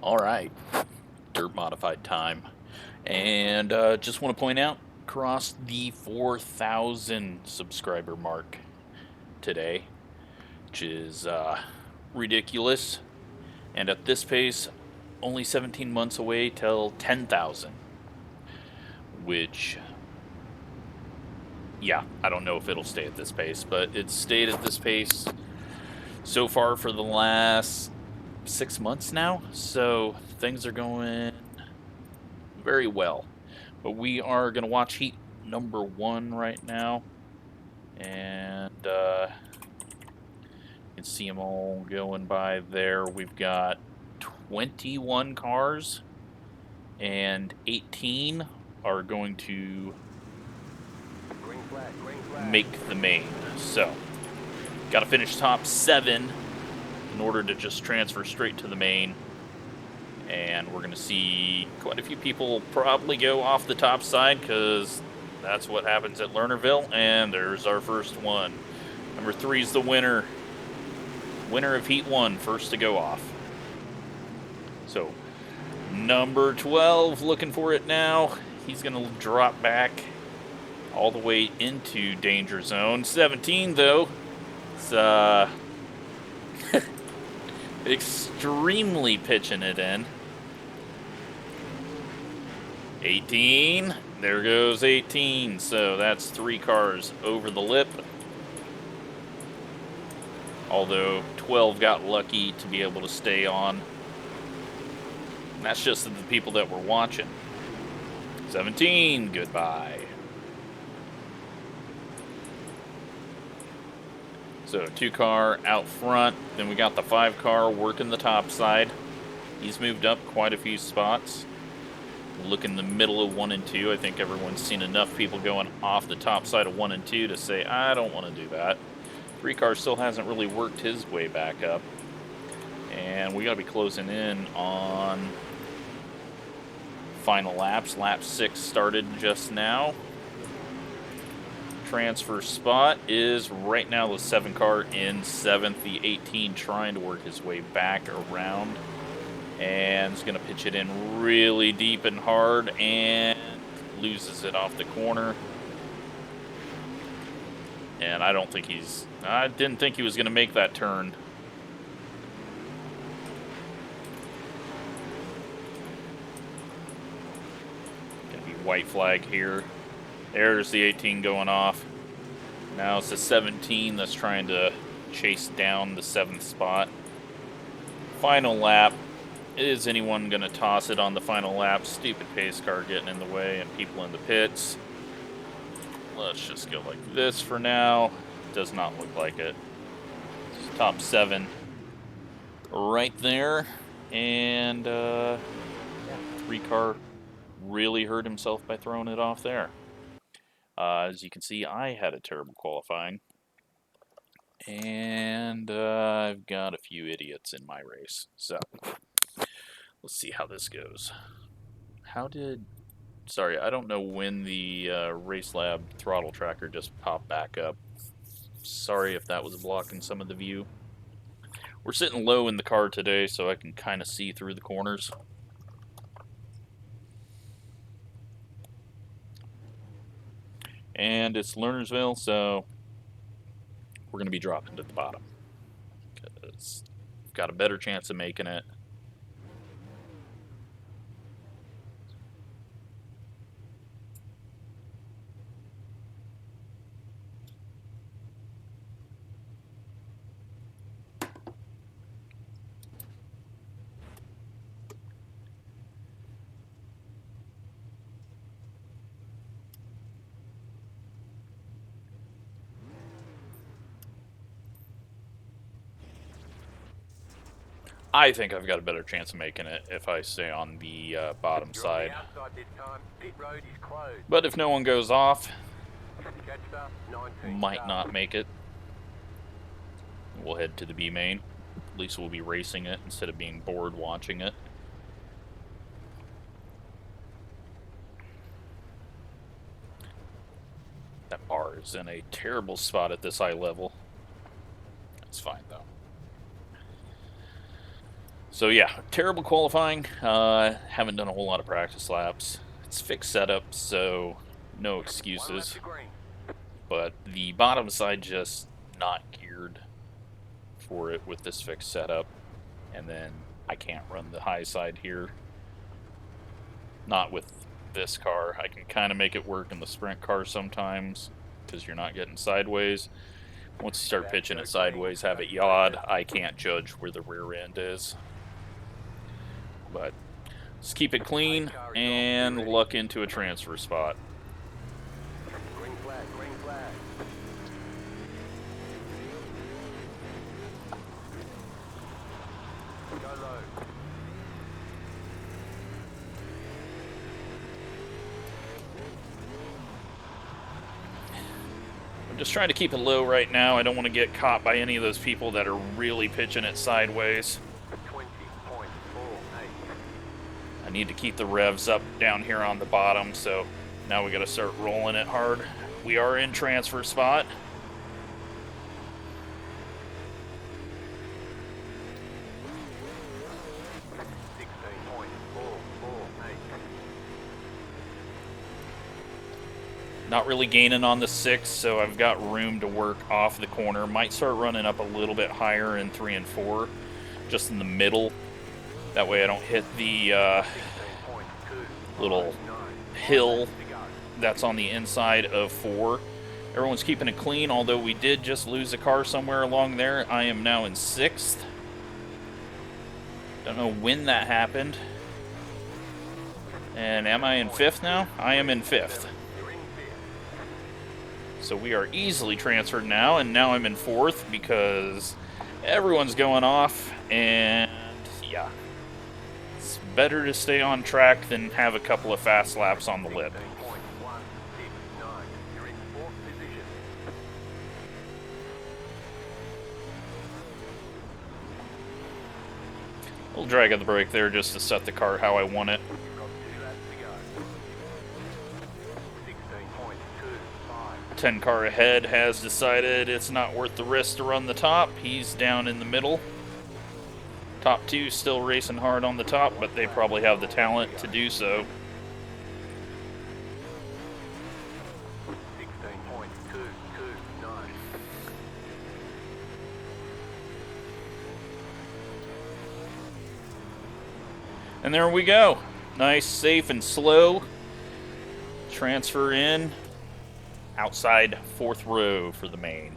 All right, dirt modified time, and just want to point out, crossed the 4,000 subscriber mark today, which is ridiculous. And at this pace, only 17 months away till 10,000. Which, yeah, I don't know if it'll stay at this pace, but it's stayed at this pace so far for the last 6 months now. So things are going very well. But we are going to watch heat number 1 right now. And you can see them all going by there. We've got 21 cars, and 18 are going to make the main. So, got to finish top 7 in order to just transfer straight to the main. And we're going to see quite a few people probably go off the top side, because that's what happens at Lernerville. And there's our first one. Number 3 is the winner. Winner of Heat 1, first to go off. So, number 12 looking for it now. He's going to drop back all the way into danger zone. 17, though, it's extremely pitching it in. 18, there goes 18. So that's 3 cars over the lip. Although 12 got lucky to be able to stay on. And that's just the people that were watching. 17, goodbye. So 2 car out front. Then we got the 5 car working the top side. He's moved up quite a few spots. Look in the middle of 1 and 2. I think everyone's seen enough people going off the top side of 1 and 2 to say, I don't want to do that. 3 car still hasn't really worked his way back up. And we got to be closing in on final laps. Lap 6 started just now. Transfer spot is right now the 7 car in 7th. The 18 trying to work his way back around. And is going to pitch it in really deep and hard and loses it off the corner. And I didn't think he was going to make that turn. Going to be white flag here. There's the 18 going off. Now it's the 17 that's trying to chase down the 7th spot. Final lap. Is anyone going to toss it on the final lap? Stupid pace car getting in the way and people in the pits. Let's just go like this for now. Does not look like it. It's top 7 right there. And 3 car really hurt himself by throwing it off there. As you can see, I had a terrible qualifying. And I've got a few idiots in my race. So, let's see how this goes. Sorry, I don't know when the Race Lab throttle tracker just popped back up. Sorry if that was blocking some of the view. We're sitting low in the car today, so I can kind of see through the corners. And it's Lernerville, so we're going to be dropping to the bottom, because we've got a better chance of making it. I think I've got a better chance of making it if I stay on the bottom side. But if no one goes off, might not make it. We'll head to the B main. At least we'll be racing it instead of being bored watching it. That bar is in a terrible spot at this eye level. It's fine, though. So yeah, terrible qualifying. Haven't done a whole lot of practice laps. It's fixed setup, so no excuses. But the bottom side just not geared for it with this fixed setup. And then I can't run the high side here. Not with this car. I can kind of make it work in the sprint car sometimes because you're not getting sideways. Once you start pitching it sideways, have it yawed, I can't judge where the rear end is. But just keep it clean and luck into a transfer spot. Green flag, green flag. Go low. I'm just trying to keep it low right now. I don't want to get caught by any of those people that are really pitching it sideways. 20.48. I need to keep the revs up down here on the bottom, so now we got to start rolling it hard. We are in transfer spot. Not really gaining on the 6, so I've got room to work off the corner. Might start running up a little bit higher in 3 and 4, just in the middle. That way I don't hit the little hill that's on the inside of 4. Everyone's keeping it clean, although we did just lose a car somewhere along there. I am now in 6th. Don't know when that happened. And am I in 5th now? I am in 5th. So we are easily transferred now, and now I'm in 4th because everyone's going off, and yeah. It's better to stay on track than have a couple of fast laps on the lip. A little drag of the brake there just to set the car how I want it. 10 car ahead has decided it's not worth the risk to run the top. He's down in the middle. Top 2 still racing hard on the top, but they probably have the talent to do so. And there we go. Nice, safe, and slow. Transfer in. Outside 4th row for the main.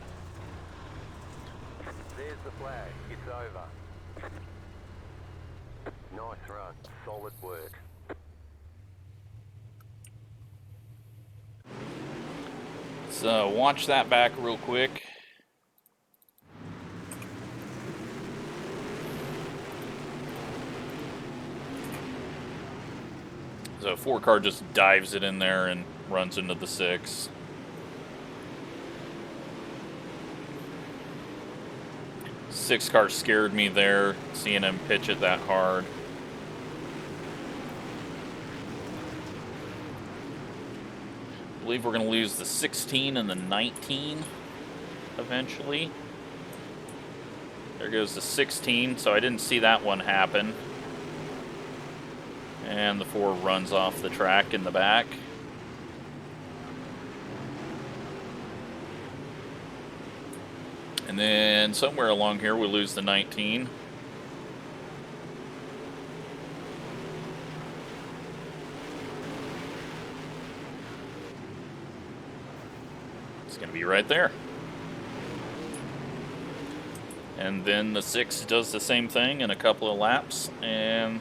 There's the flag. It's over. Nice run. Solid work. So watch that back real quick. So 4 car just dives it in there and runs into the 6. Six car scared me there, seeing him pitch it that hard. I believe we're going to lose the 16 and the 19 eventually. There goes the 16, so I didn't see that one happen. And the 4 runs off the track in the back. And then somewhere along here we lose the 19. It's going to be right there. And then the 6 does the same thing in a couple of laps, and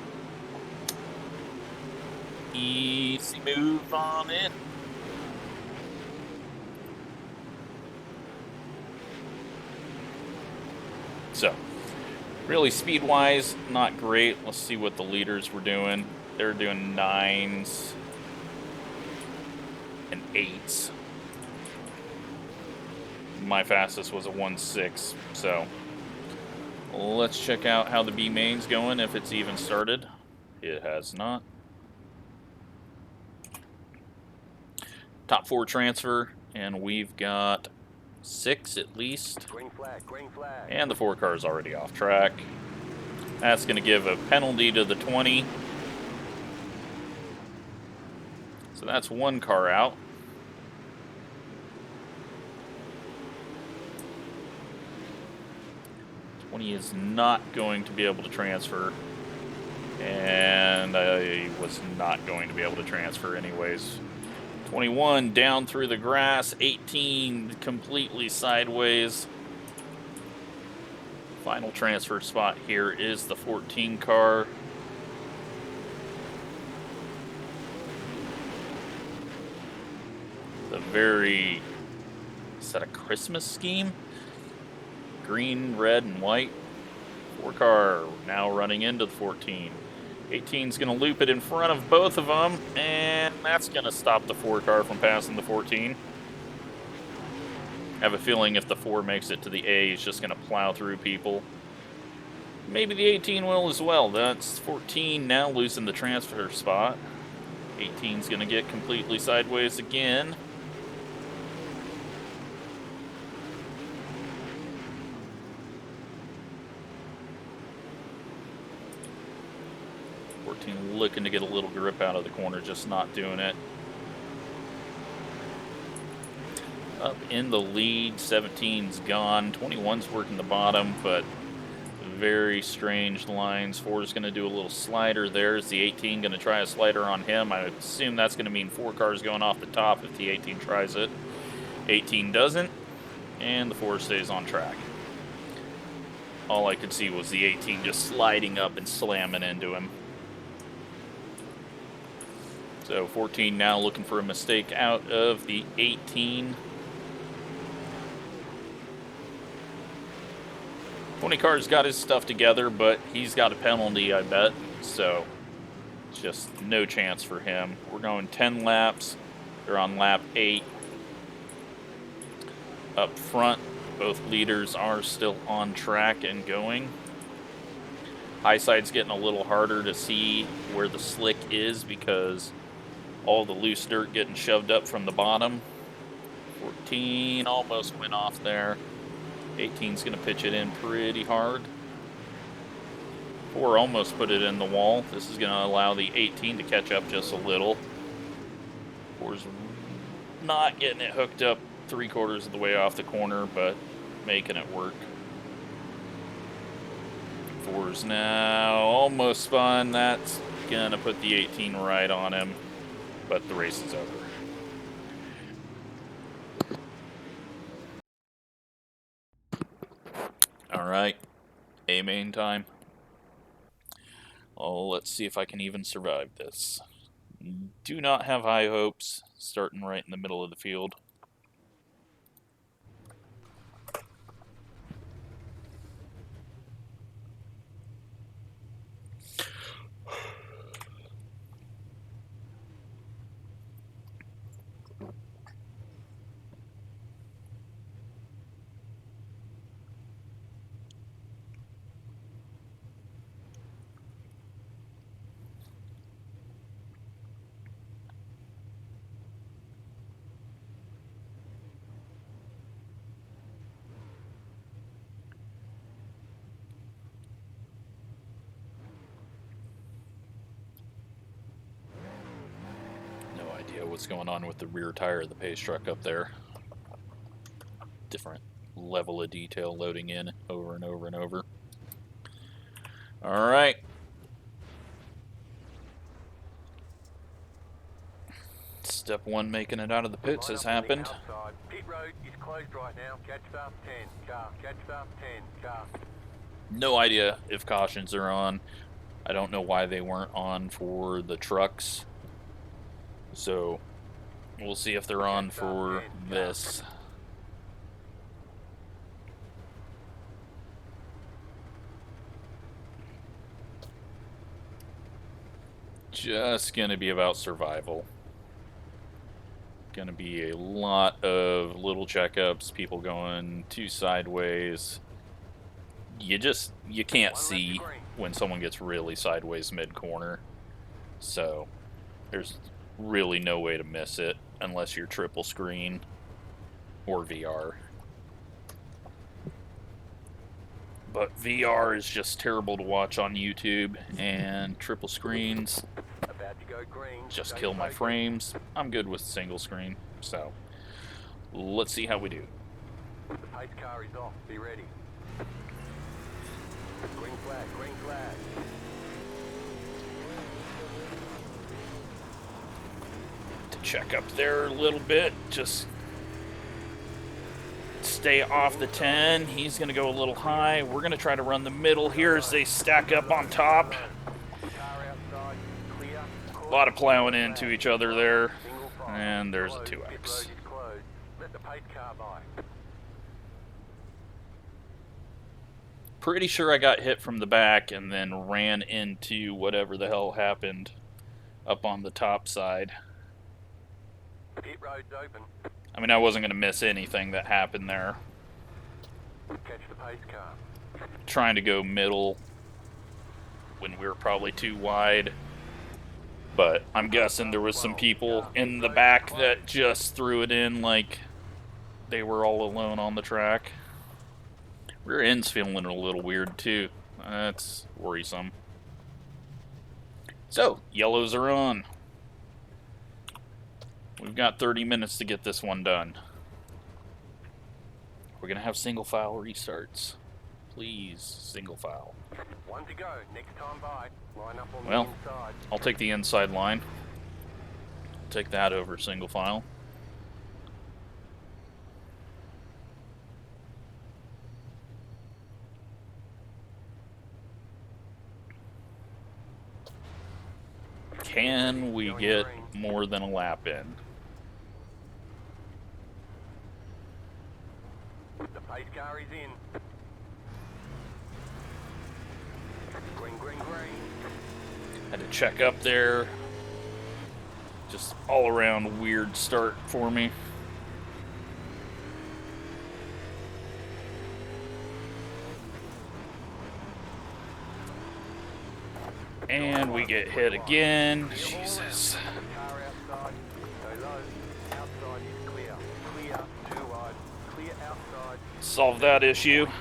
easy move on in. So, really speed-wise, not great. Let's see what the leaders were doing. They're doing 9s and 8s. My fastest was a 1.6, so let's check out how the B main's going, if it's even started. It has not. Top 4 transfer, and we've got 6 at least. Green flag, green flag. And the 4 car is already off track. That's going to give a penalty to the 20. So that's one car out. He is not going to be able to transfer, and I was not going to be able to transfer anyways. 21 down through the grass, 18 completely sideways. Final transfer spot here is the 14 car. The very, is that a Christmas scheme? Green, red, and white. 4 car now running into the 14. 18's going to loop it in front of both of them, and that's going to stop the 4 car from passing the 14. I have a feeling if the 4 makes it to the A, he's just going to plow through people. Maybe the 18 will as well. That's 14 now losing the transfer spot. 18's going to get completely sideways again. Looking to get a little grip out of the corner, just not doing it. Up in the lead, 17's gone. 21's working the bottom, but very strange lines. 4's going to do a little slider there. Is the 18 going to try a slider on him? I assume that's going to mean 4 cars going off the top if the 18 tries it. 18 doesn't, and the 4 stays on track. All I could see was the 18 just sliding up and slamming into him. So 14 now looking for a mistake out of the 18. 20 car's got his stuff together, but he's got a penalty, I bet. So just no chance for him. We're going 10 laps. They're on lap 8. Up front, both leaders are still on track and going. High side's getting a little harder to see where the slick is because all the loose dirt getting shoved up from the bottom. 14 almost went off there. 18's going to pitch it in pretty hard. 4 almost put it in the wall. This is going to allow the 18 to catch up just a little. 4's not getting it hooked up 3/4 of the way off the corner, but making it work. 4's now almost spun. That's going to put the 18 right on him. But the race is over. All right, A main time. Oh, let's see if I can even survive this. Do not have high hopes, starting right in the middle of the field. What's going on with the rear tire of the pace truck up there. Different level of detail loading in over and over and over. All right. Step 1 making it out of the pits has happened. Pit road is closed right now. Catch fast 10 car. Catch fast 10 car. No idea if cautions are on. I don't know why they weren't on for the trucks. So we'll see if they're on for this. Just gonna be about survival. Gonna be a lot of little checkups, people going too sideways. You can't see when someone gets really sideways mid-corner. So there's really no way to miss it unless you're triple screen or VR. But VR is just terrible to watch on YouTube, and triple screens About to go green. just Stay kill my focused. frames. I'm good with single screen, so let's see how we do. The pace car is off. Be ready. Green flag, green flag. To check up there a little bit, just stay off the 10. He's going to go a little high. We're going to try to run the middle here as they stack up on top. Car outside, clear. A lot of plowing into each other there. Single file. And there's a Closed. 2X. Pit road is closed. Let the pace car by. Pretty sure I got hit from the back and then ran into whatever the hell happened up on the top side. Pit road's open. I mean, I wasn't going to miss anything that happened there. Catch the pace car. Trying to go middle when we were probably too wide. But I'm guessing there was some people in the back that just threw it in like they were all alone on the track. Rear end's feeling a little weird too. That's worrisome. So, yellows are on. We've got 30 minutes to get this one done. We're going to have single file restarts. Please, single file. One to go. Next time by. Line up on Well, the inside. I'll take the inside line. Take that over single file. Can we get more than a lap in? The pace car is in. Green, green, green. Had to check up there. Just all around weird start for me. And we get hit again. Jesus. Car outside. Go low. Outside is clear. Clear. Too wide. Clear outside. Solve that issue. 0,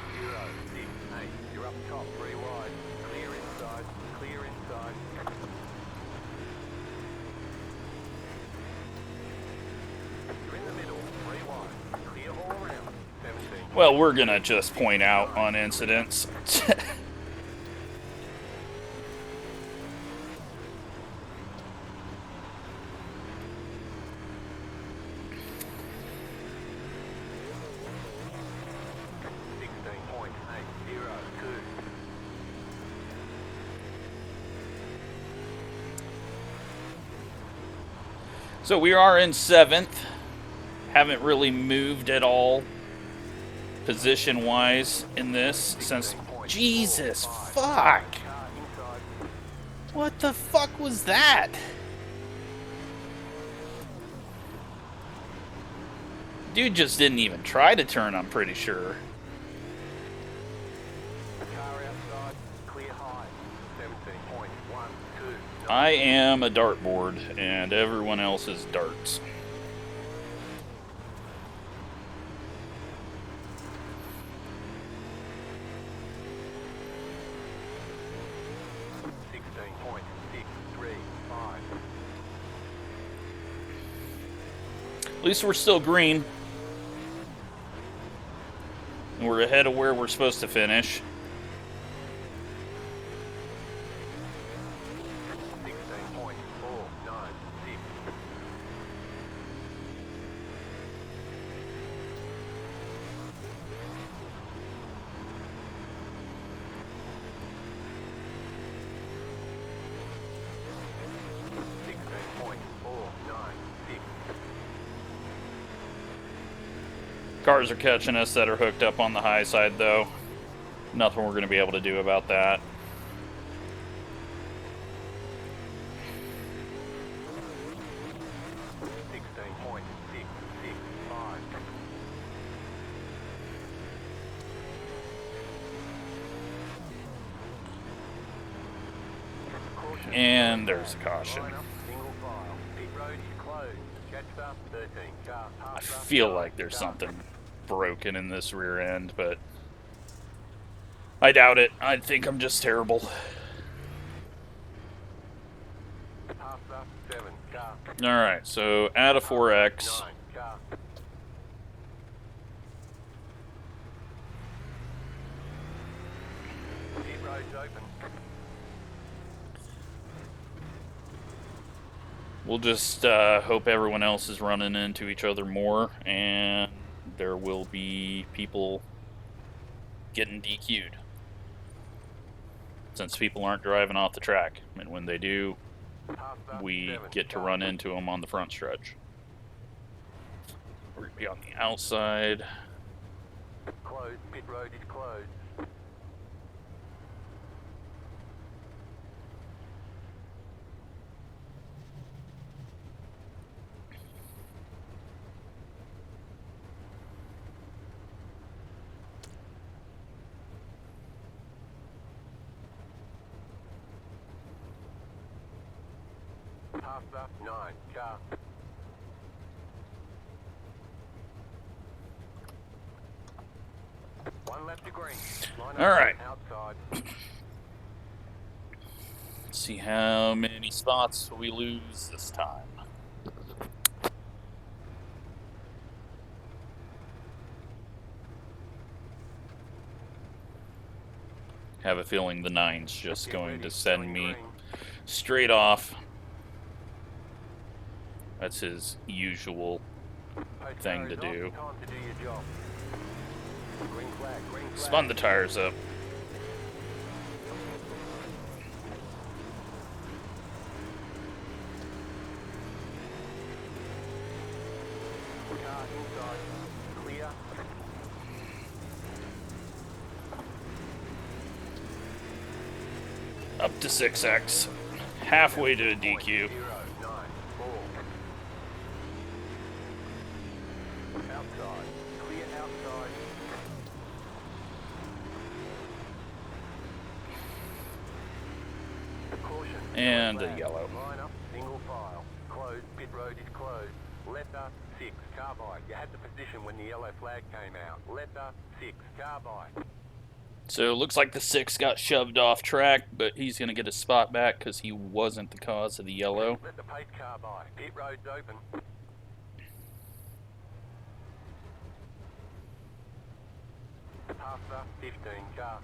6, 8. You're up top. 3 wide. Clear inside. Clear inside. You're in the middle. 3 wide. Clear all around. 17. Well, we're gonna just point out on incidents. So we are in 7th. Haven't really moved at all position-wise in this since... Jesus, fuck! What the fuck was that? Dude just didn't even try to turn, I'm pretty sure. I am a dartboard, and everyone else is darts. At least we're still green. And we're ahead of where we're supposed to finish. Cars are catching us that are hooked up on the high side, though. Nothing we're going to be able to do about that. And there's a caution. I feel like there's something broken in this rear end, but I doubt it. I think I'm just terrible. After 7, car. Alright, so add a 4X. 9, car. Pit road's open. We'll just hope everyone else is running into each other more, and there will be people getting DQ'd. Since people aren't driving off the track, and when they do, After we 7, get to car. run into them on the front stretch. We're going to be on the outside. Closed. Pit road is closed. After 9, car. One left to green. Line up All right. Outside. Let's see how many spots we lose this time. Have a feeling the 9's just Get going ready, to send going me green. straight off. That's his usual Post thing to car is do. off. Time to do your job. Green flag, green flag. Spun the tires up. Car inside. Clear. Up to 6X. Halfway to a DQ. 0, 9, 4. Outside. Clear outside. Caution. And Flag. a yellow. Line up. Single file. Closed. Pit road is closed. Letter 6. Car by. You had the position when the yellow flag came out. Letter 6. Car by. So it looks like the 6 got shoved off track, but he's going to get his spot back because he wasn't the cause of the yellow. Let the pace car by. Pit road's open. After 15 car.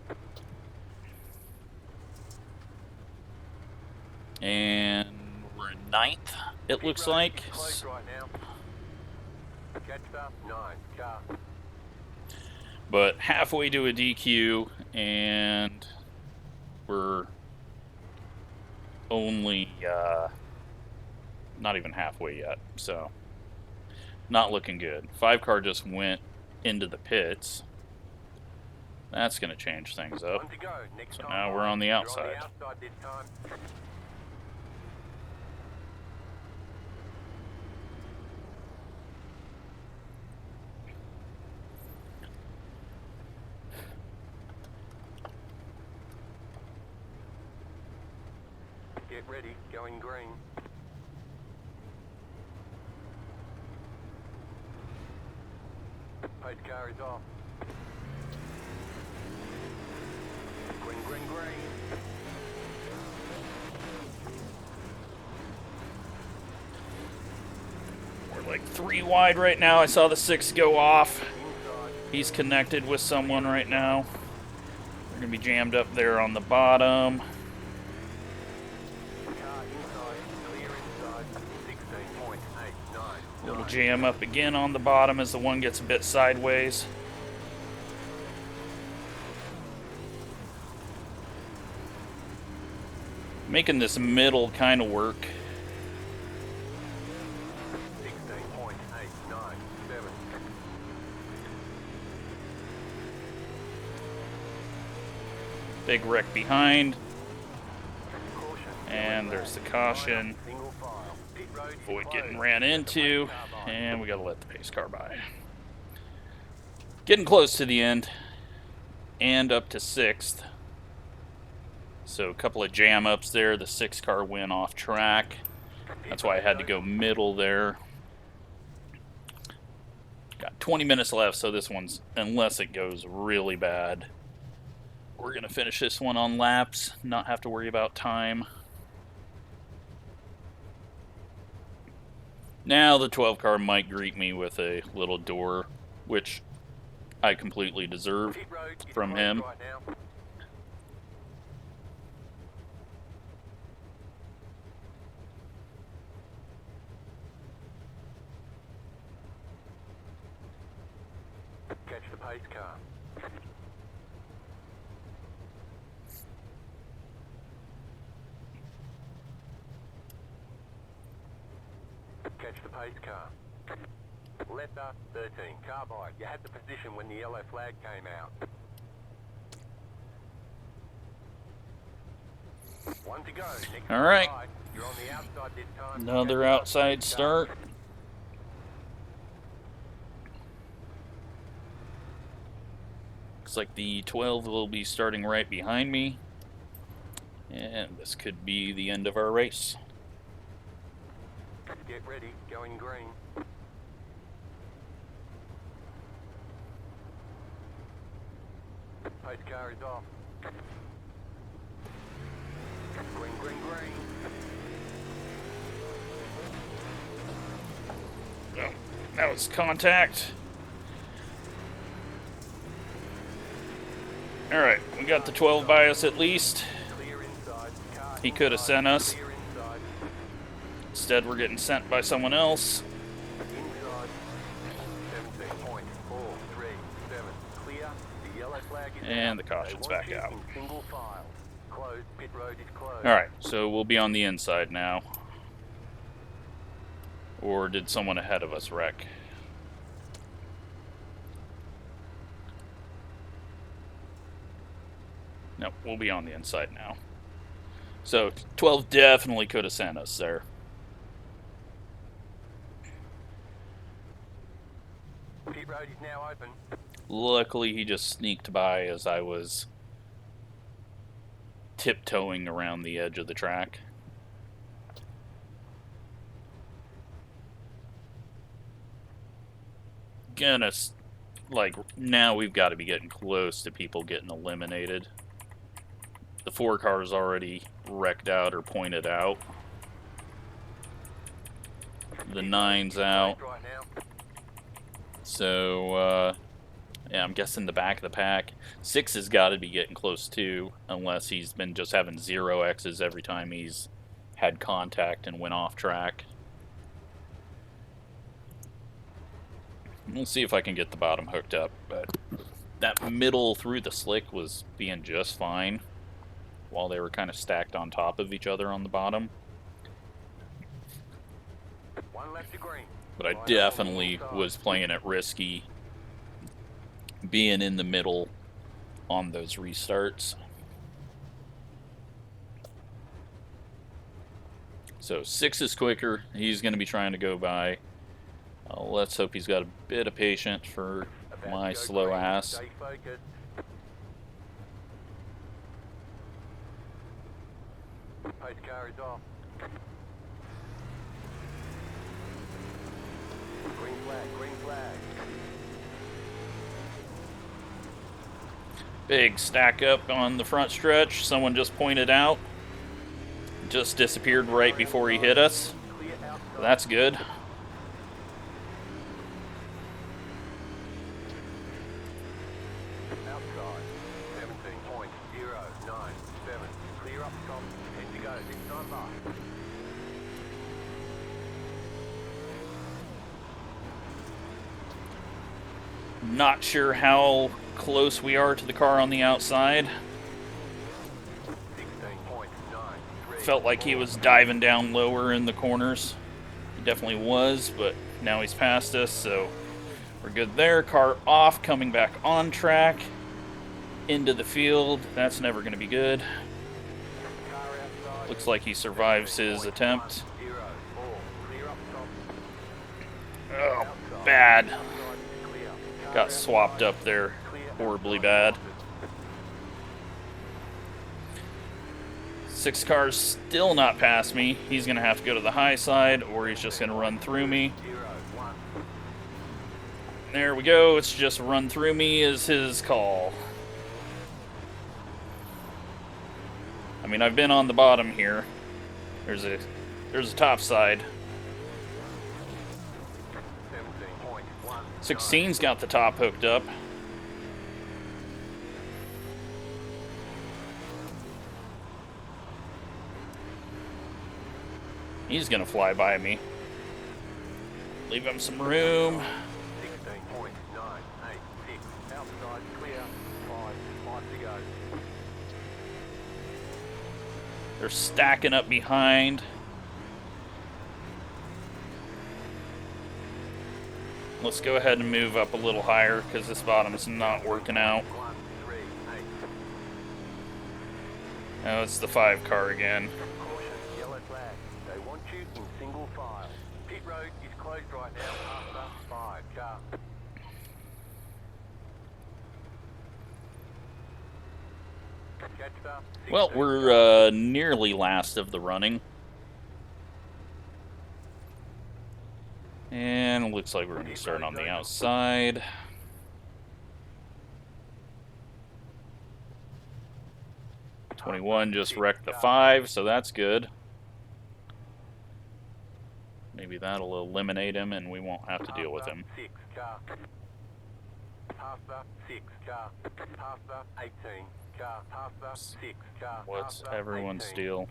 And we're in 9th, it looks Pit road like. is closed right now. Catch 9 car. But halfway to a DQ, and we're only not even halfway yet, so not looking good. 5 car just went into the pits. That's going to change things up. One to go. Next So time now by. we're on the You're outside. On the outside this time. Get ready. Going green. Pace car is off. Green, green, green. We're like 3 wide right now. I saw the 6 go off. Inside. He's connected with someone right now. They're going to be jammed up there on the bottom. Car inside. Clear inside. 16.899. Little jam up again on the bottom as the one gets a bit sideways. Making this middle kind of work. 16.897. Big wreck behind. Caution. And there's the caution. Single file. Pit road is Avoid getting closed. ran Let the into. pace car by. And we got to let the pace car by. Getting close to the end. And up to 6th. So a couple of jam ups there. The 6 car went off track. That's why I had to go middle there. Got 20 minutes left, so this one's, unless it goes really bad, We're going to finish this one on laps, not have to worry about time. Now the 12 car might greet me with a little door, which I completely deserve from him. Right now. Catch the pace car. Catch the pace car. Letter 13, carbide. You had the position when the yellow flag came out. One to go. Next All right. side. You're on the outside this time. Another outside start. Looks like the 12 will be starting right behind me. And this could be the end of our race. Get ready. Going green. Pace car is off. Green, green, green. Oh, that was contact. Alright, we got the 12 by us at least. Clear inside. Car He could have sent us. clear inside. Instead, we're getting sent by someone else. Inside. 17.437. Clear. The yellow flag is And out. the caution's They want back you out. in single file. Closed. Pit road is closed. Alright, so we'll be on the inside now. Or did someone ahead of us wreck? No, we'll be on the inside now. So, 12 definitely could have sent us there. Pit road is now open. Luckily, he just sneaked by as I was tiptoeing around the edge of the track. Goodness, like, now we've got to be getting close to people getting eliminated. The 4 car's already wrecked out or pointed out. The 9's out. Right now. So, yeah, I'm guessing the back of the pack. 6 has got to be getting close too, unless he's been just having 0 X's every time he's had contact and went off track. We'll see if I can get the bottom hooked up, but that middle through the slick was being just fine while they were kind of stacked on top of each other on the bottom. One left to green. But I definitely was playing it risky being in the middle on those restarts. So 6 is quicker. He's going to be trying to go by. Let's hope he's got a bit of patience for About my to go slow green. ass. Stay focused. Pace car is off. Green flag, green flag. Big stack up on the front stretch. Someone just pointed out. Just disappeared right before he hit us. Clear outside. That's good. Outside. 17.097. Clear up top. 10 to go. Next time bar. Not sure how close we are to the car on the outside. 16.93. Felt like he was diving down lower in the corners. He definitely was, but now he's past us, so we're good there. Car off, coming back on track. Into the field. That's never going to be good. Car outside. Looks like he survives his attempt. 0, 4. Clear up top. Oh, bad. Outside is clear. Car Got outside. swapped up there. Clear Horribly outside. bad. 6 cars still not past me. He's going to have to go to the high side, or he's just going to run through me. 0, 1. There we go. It's just run through me is his call. mean, I've been on the bottom here. There's a top side. 16's got the top hooked up. He's gonna fly by me. Leave him some room. 16.986. Outside clear. 5 to go. They're stacking up behind. Let's go ahead and move up a little higher because this bottom's not working out. 138. Oh, it's the 5 car again. Caution, yellow flag. They want you in single file. Pit road is closed right now after 5 car. Well, we're nearly last of the running. And it looks like we're going to start on the outside. .21 just wrecked the 5, so that's good. Maybe that'll eliminate him and we won't have to deal with him. 6 car. Past the 6 car. Past the 18 car. Past the 6 car. What's everyone's deal?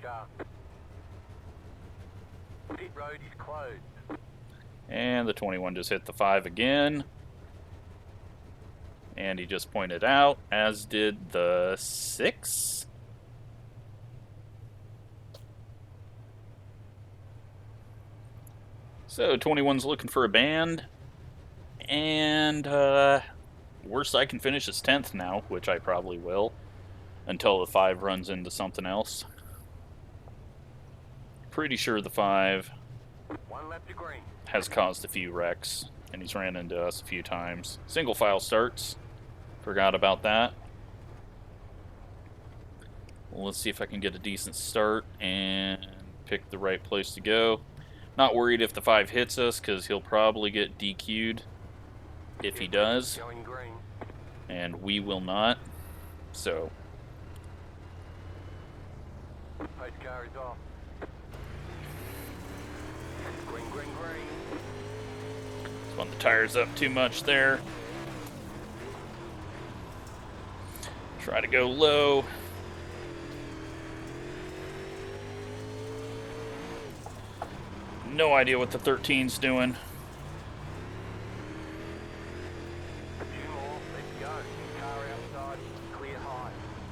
Pit road is closed. And the 21 just hit the 5 again. And he just pointed out, as did the 6. So 21's looking for a band. And worst I can finish is 10th now, which I probably will. Until the 5 runs into something else. Pretty sure the 5 1 left to green. has caused a few wrecks, and he's ran into us a few times. Single file starts. Forgot about that. Well, let's see if I can get a decent start and pick the right place to go. Not worried if the 5 hits us, because he'll probably get DQ'd if he does. Going green. And we will not. So, Pace car is off. Green, green, green. spun the tires up too much there. Try to go low. No idea what the 13's doing. 2 more, let's go. Car outside, clear high.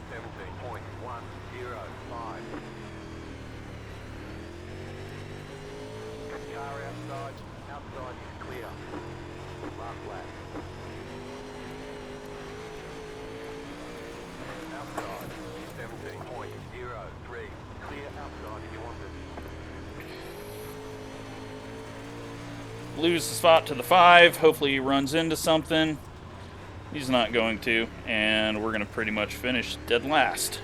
17.105. Car outside is clear. Last lap. Outside, 17.03. Clear outside if you want it. Lose the spot to the 5. Hopefully he runs into something. He's not going to, and we're going to pretty much finish dead last.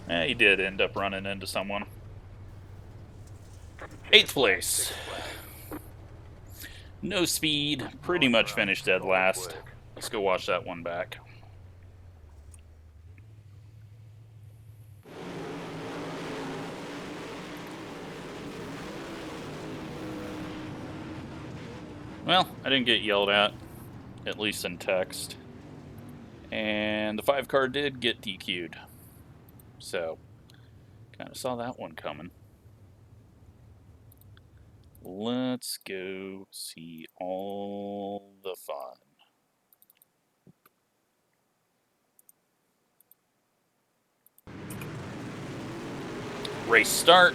He did end up running into someone. 8th place. No speed. Pretty much finished dead last. Let's go watch that one back. Well, I didn't get yelled at least in text. And the 5 car did get DQ'd. So, kind of saw that one coming. Let's go see all the fun. Race start.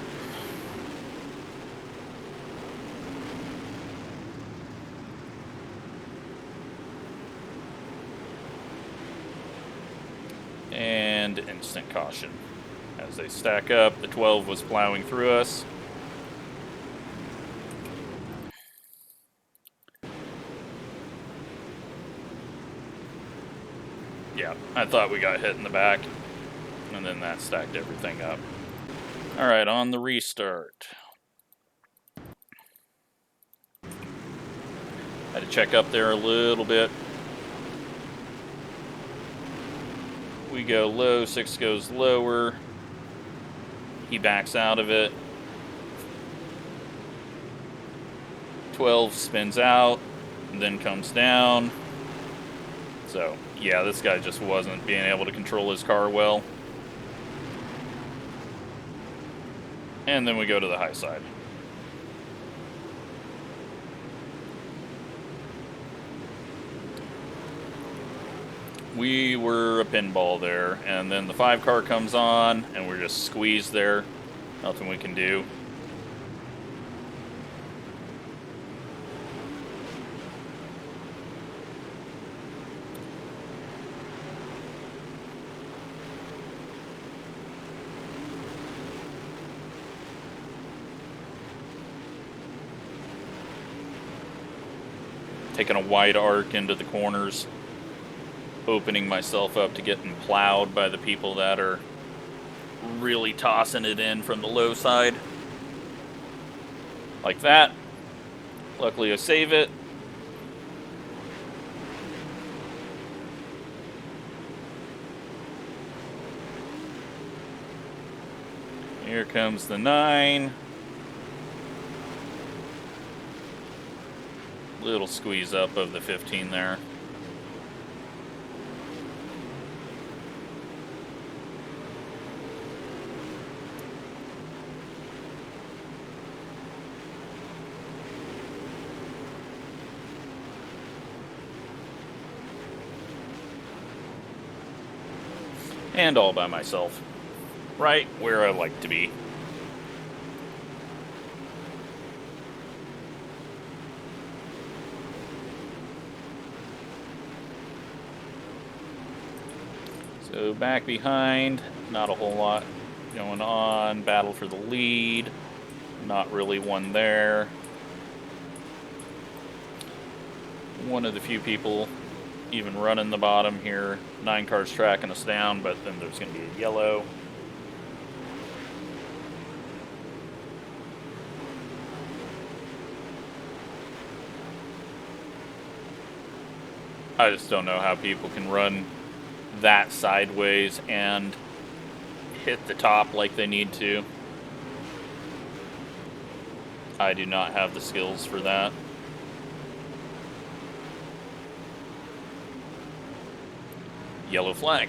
And instant caution. As they stack up, the 12 was plowing through us. Yeah, I thought we got hit in the back, and then that stacked everything up. Alright, on the restart. Had to check up there a little bit. We go low, 6 goes lower. He backs out of it. 12 spins out, and then comes down. So, yeah, this guy just wasn't being able to control his car well. And then we go to the high side. We were a pinball there, and then the 5 car comes on, and we're just squeezed there. Nothing we can do. Taking a wide arc into the corners. Opening myself up to getting plowed by the people that are really tossing it in from the low side. Like that. Luckily I save it. Here comes the 9. Little squeeze up of the 15 there. And all by myself. Right where I like to be. So back behind, not a whole lot going on. Battle for the lead. Not really one there. One of the few people even running the bottom here. 9 cars tracking us down, but then there's going to be a yellow. I just don't know how people can run that sideways and hit the top like they need to. I do not have the skills for that. Yellow flag.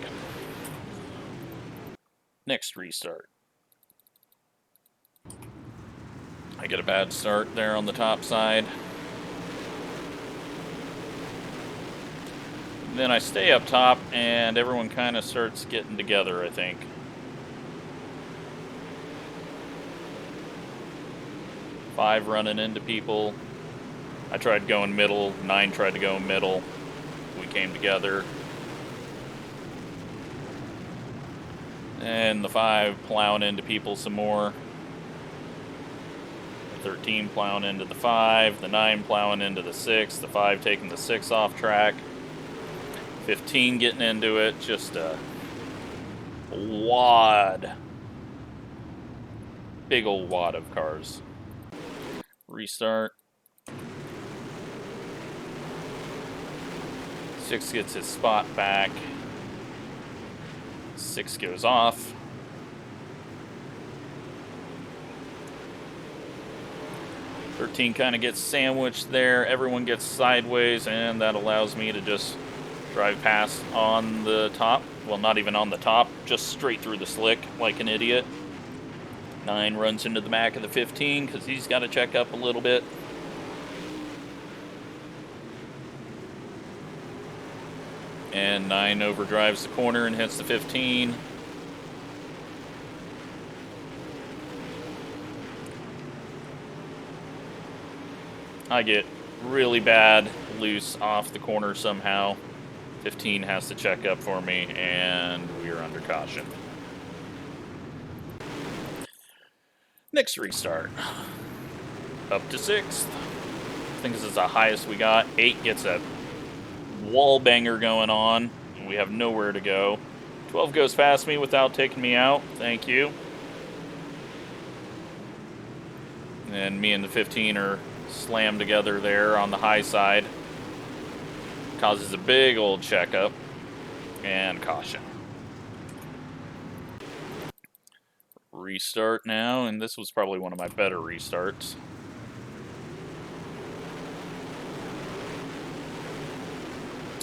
Next restart. I get a bad start there on the top side. Then I stay up top and everyone kind of starts getting together, I think. Five running into people. I tried going middle, 9 tried to go middle. We came together. And the 5 plowing into people some more. The 13 plowing into the 5. The 9 plowing into the 6. The 5 taking the 6 off track. 15 getting into it. Just a wad. Big old wad of cars. Restart. 6 gets his spot back. 6 goes off. Thirteen kind of gets sandwiched there. Everyone gets sideways, and that allows me to just drive past on the top. Well, not even on the top, just straight through the slick like an idiot. 9 runs into the back of the 15 because he's got to check up a little bit. And 9 overdrives the corner and hits the 15. I get really bad loose off the corner somehow. 15 has to check up for me, and we are under caution. Next restart. Up to 6th. I think this is the highest we got. 8 gets a wall banger going on. We have nowhere to go. 12 goes past me without taking me out. Thank you. And me and the 15 are slammed together there on the high side. Causes a big old checkup and caution. restart now, and this was probably one of my better restarts.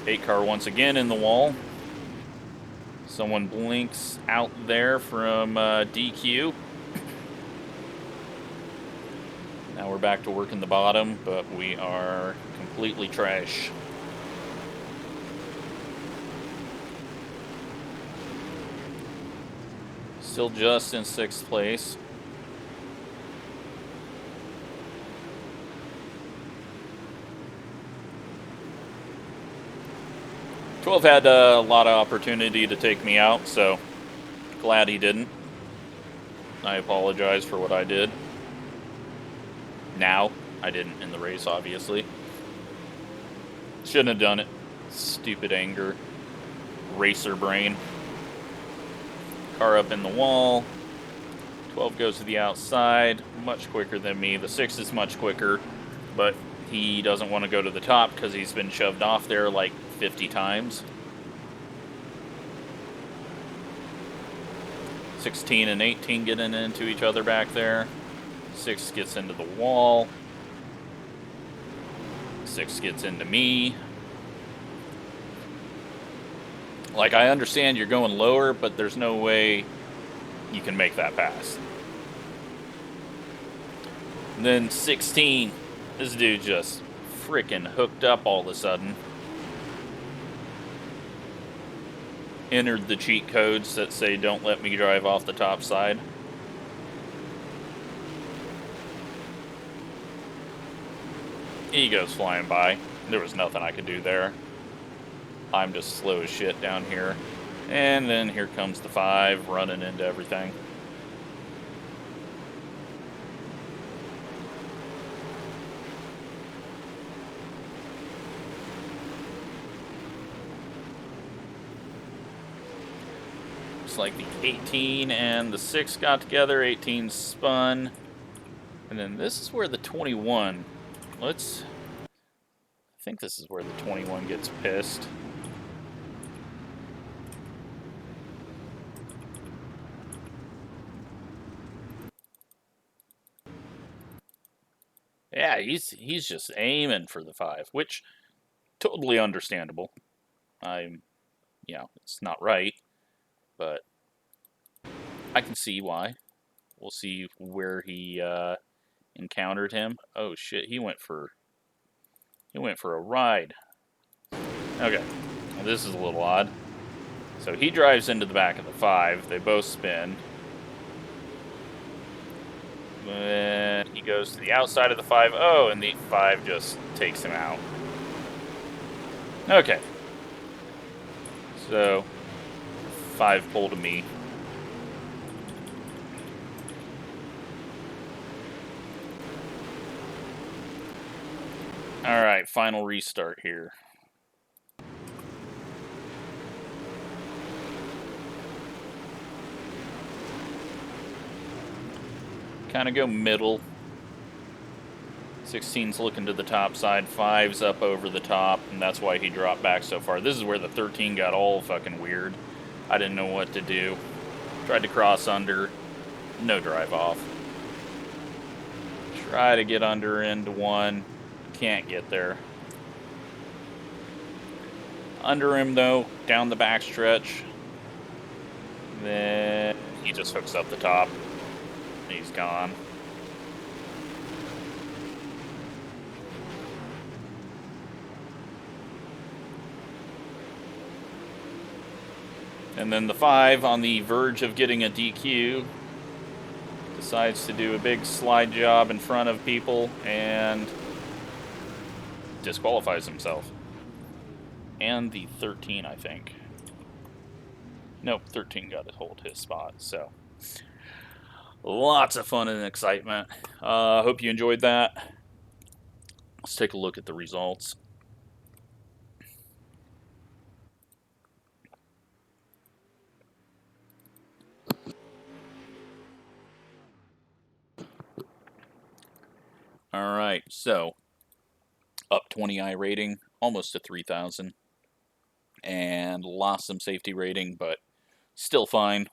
Eight car once again in the wall. Someone blinks out there from DQ. Now we're back to working the bottom, but we are completely trash. Still just in 6th place. Twelve had a lot of opportunity to take me out, so glad he didn't. I apologize for what I did. Now, I didn't in the race, obviously. Shouldn't have done it. Stupid anger. Racer brain. Car up in the wall. 12 goes to the outside. Much quicker than me. The 6 is much quicker, but he doesn't want to go to the top because he's been shoved off there like 50 times. 16 and 18 getting into each other back there. 6 gets into the wall. 6 gets into me. Like, I understand you're going lower, but there's no way you can make that pass. And then 16, this dude just freaking hooked up all of a sudden. Entered the cheat codes that say don't let me drive off the top side. He goes flying by. There was nothing I could do there. I'm just slow as shit down here. And then here comes the 5 running into everything. Looks like the 18 and the 6 got together. 18 spun. And then this is where the 21... I think this is where the 21 gets pissed. Yeah, he's just aiming for the 5, which totally understandable. It's not right, but I can see why. We'll see where he encountered him. Oh shit, he went for a ride. Okay, well, this is a little odd. So he drives into the back of the 5. They both spin. Then he goes to the outside of the 5. Oh, and the 5 just takes him out. Okay. So 5 pulled to me. Alright, final restart here. Kind of go middle. 16's looking to the top side. 5's up over the top, and that's why he dropped back so far. This is where the 13 got all fucking weird. I didn't know what to do. Tried to cross under. No drive off. Try to get under into 1. Can't get there. Under him, though, down the back stretch. Then he just hooks up the top. He's gone. And then the 5, on the verge of getting a DQ, decides to do a big slide job in front of people and disqualifies himself. And the 13, I think. Nope, 13 got to hold his spot, so... Lots of fun and excitement. Hope you enjoyed that. Let's take a look at the results. Alright, so up 20 iRating, almost to 3,000. And lost some safety rating, but still fine.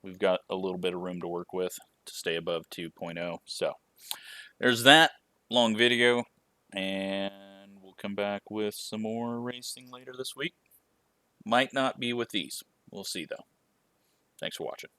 we've got a little bit of room to work with to stay above 2.0. So there's that long video, and we'll come back with some more racing later this week. Might not be with these. We'll see, though. Thanks for watching.